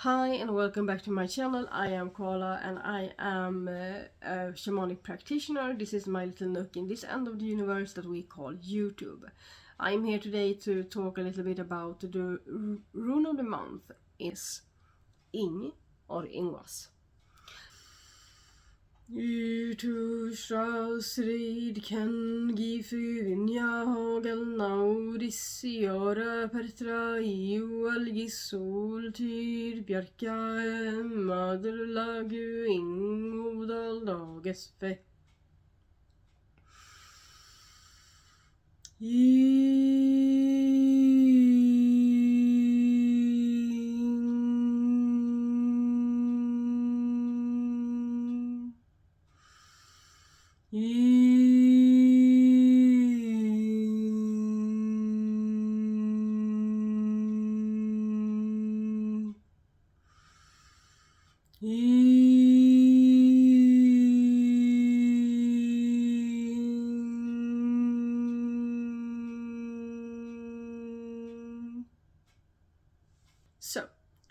Hi and welcome back to my channel. I am Koala and I am a shamanic practitioner. This is my little nook in this end of the universe that we call YouTube. I'm here today to talk a little bit about the rune of the month is Ing or Ingwas. Utusrausrid kan gifunya hagel naurisiora pertra iualgisul tyr bjarka maderlagu ingudal dagesfe. So,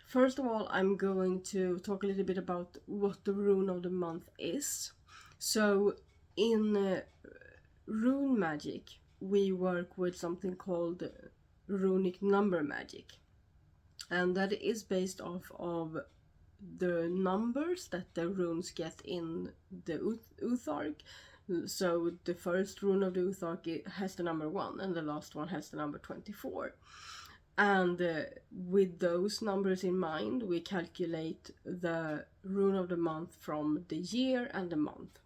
first of all, I'm going to talk a little bit about what the rune of the month is. So, in rune magic, we work with something called runic number magic, and that is based off of the numbers that the runes get in the Uthark. So the first rune of the Uthark has the number 1 and the last one has the number 24. And with those numbers in mind, we calculate the rune of the month from the year and the month.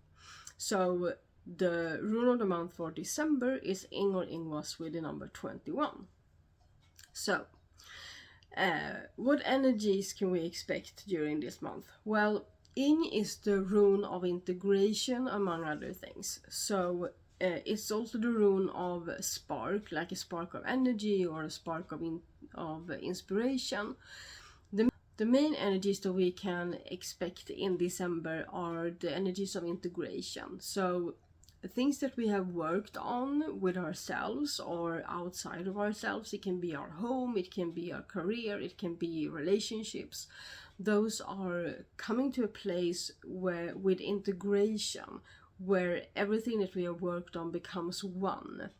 So the rune of the month for December is Ing or Ingwas with the number 21. So, what energies can we expect during this month? Well, Ing is the rune of integration, among other things. So it's also the rune of spark, like a spark of energy or a spark of inspiration. The main energies that we can expect in December are the energies of integration. So things that we have worked on with ourselves or outside of ourselves. It can be our home, it can be our career, it can be relationships. Those are coming to a place where with integration, where everything that we have worked on becomes one.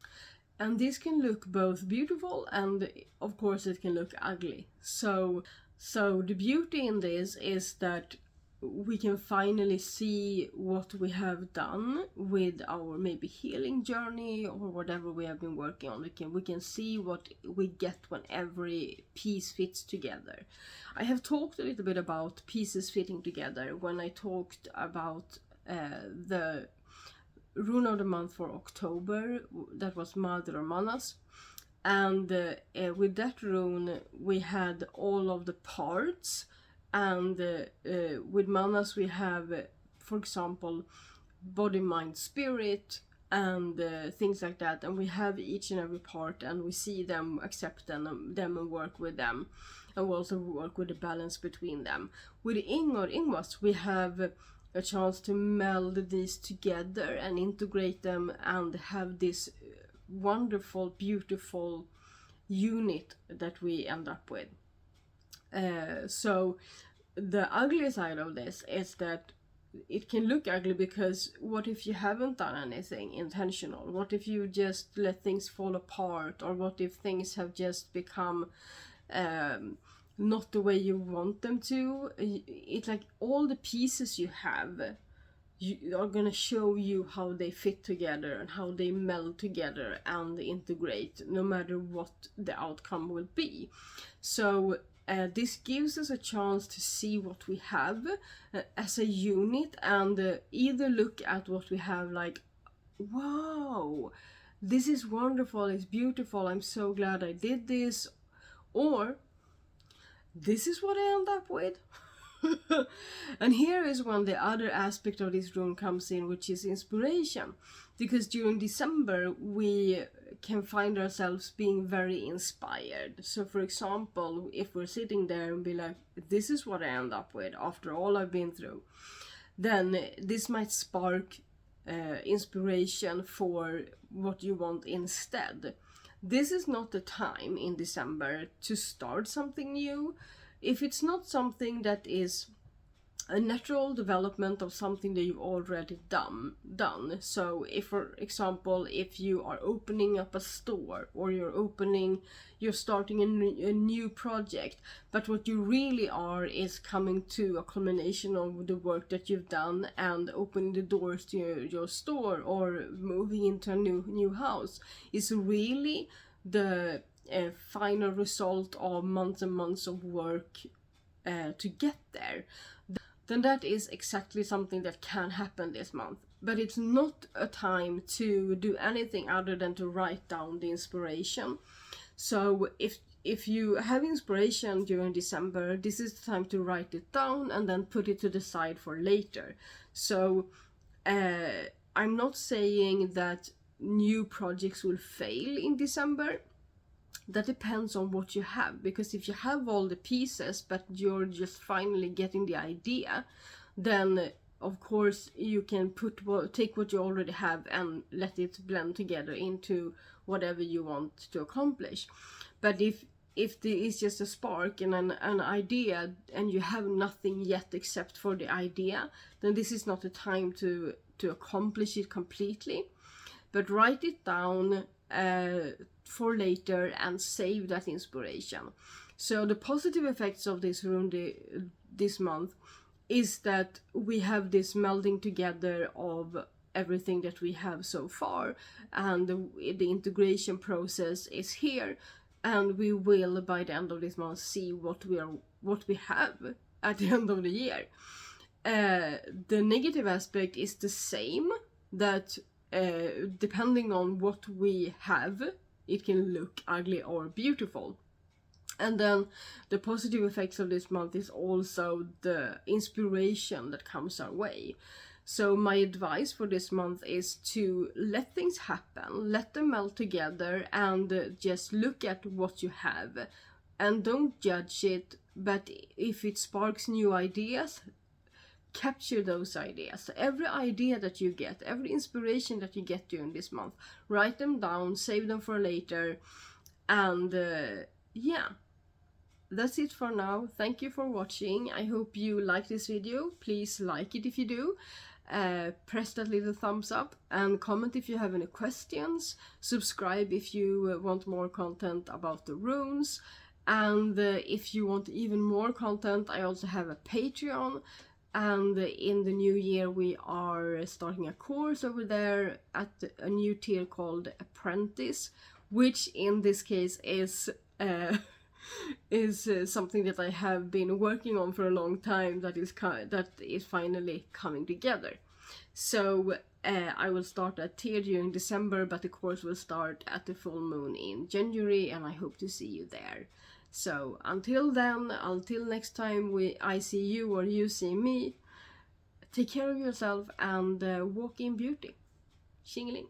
And this can look both beautiful and of course it can look ugly. So the beauty in this is that we can finally see what we have done with our maybe healing journey or whatever we have been working on. We can see what we get when every piece fits together. I have talked a little bit about pieces fitting together when I talked about the rune of the month for October, that was Mother or Manas. And with that rune we had all of the parts, and with Manas we have, for example, body, mind, spirit, and things like that, and we have each and every part and we see them, accept them and work with them, and we also work with the balance between them. With Ing or Ingwas we have a chance to meld these together and integrate them and have this wonderful, beautiful unit that we end up with. So the ugly side of this is that it can look ugly, because what if you haven't done anything intentional? What if you just let things fall apart? Or what if things have just become not the way you want them to? It's like all the pieces you have are gonna show you how they fit together and how they meld together and integrate, no matter what the outcome will be. So this gives us a chance to see what we have as a unit, and either look at what we have like, wow, this is wonderful, it's beautiful, I'm so glad I did this, or this is what I end up with. And here is when the other aspect of this rune comes in, which is inspiration. Because during December we can find ourselves being very inspired. So for example, if we're sitting there and be like, this is what I end up with after all I've been through, then this might spark inspiration for what you want instead. This is not the time in December to start something new. if it's not something that is a natural development of something that you've already done. So if, for example, if you are opening up a store, or you're starting a new project, but what you really are is coming to a culmination of the work that you've done and opening the doors to your store, or moving into a new house, is really the final result of months and months of work to get there, then that is exactly something that can happen this month. But it's not a time to do anything other than to write down the inspiration. So if you have inspiration during December, this is the time to write it down and then put it to the side for later. So I'm not saying that new projects will fail in December. That depends on what you have, because if you have all the pieces but you're just finally getting the idea, then of course you can take what you already have and let it blend together into whatever you want to accomplish. But if there is just a spark and an idea and you have nothing yet except for the idea, then this is not the time to accomplish it completely. But write it down for later and save that inspiration. So the positive effects of this rune this month is that we have this melding together of everything that we have so far, and the integration process is here, and we will by the end of this month see what we have at the end of the year. The negative aspect is the same, that depending on what we have, it can look ugly or beautiful. And then the positive effects of this month is also the inspiration that comes our way. So my advice for this month is to let things happen, let them melt together, and just look at what you have and don't judge it. But if it sparks new ideas, capture those ideas. So every idea that you get, every inspiration that you get during this month, write them down, save them for later, and yeah, that's it for now. Thank you for watching. I hope you like this video. Please like it if you do. Press that little thumbs up and comment if you have any questions. Subscribe if you want more content about the runes. And if you want even more content, I also have a Patreon. And in the new year we are starting a course over there at a new tier called Apprentice, which in this case is something that I have been working on for a long time, that is finally coming together. So I will start that tier during December, but the course will start at the full moon in January, and I hope to see you there. So until then, until next time I see you or you see me, take care of yourself and walk in beauty. Xingling.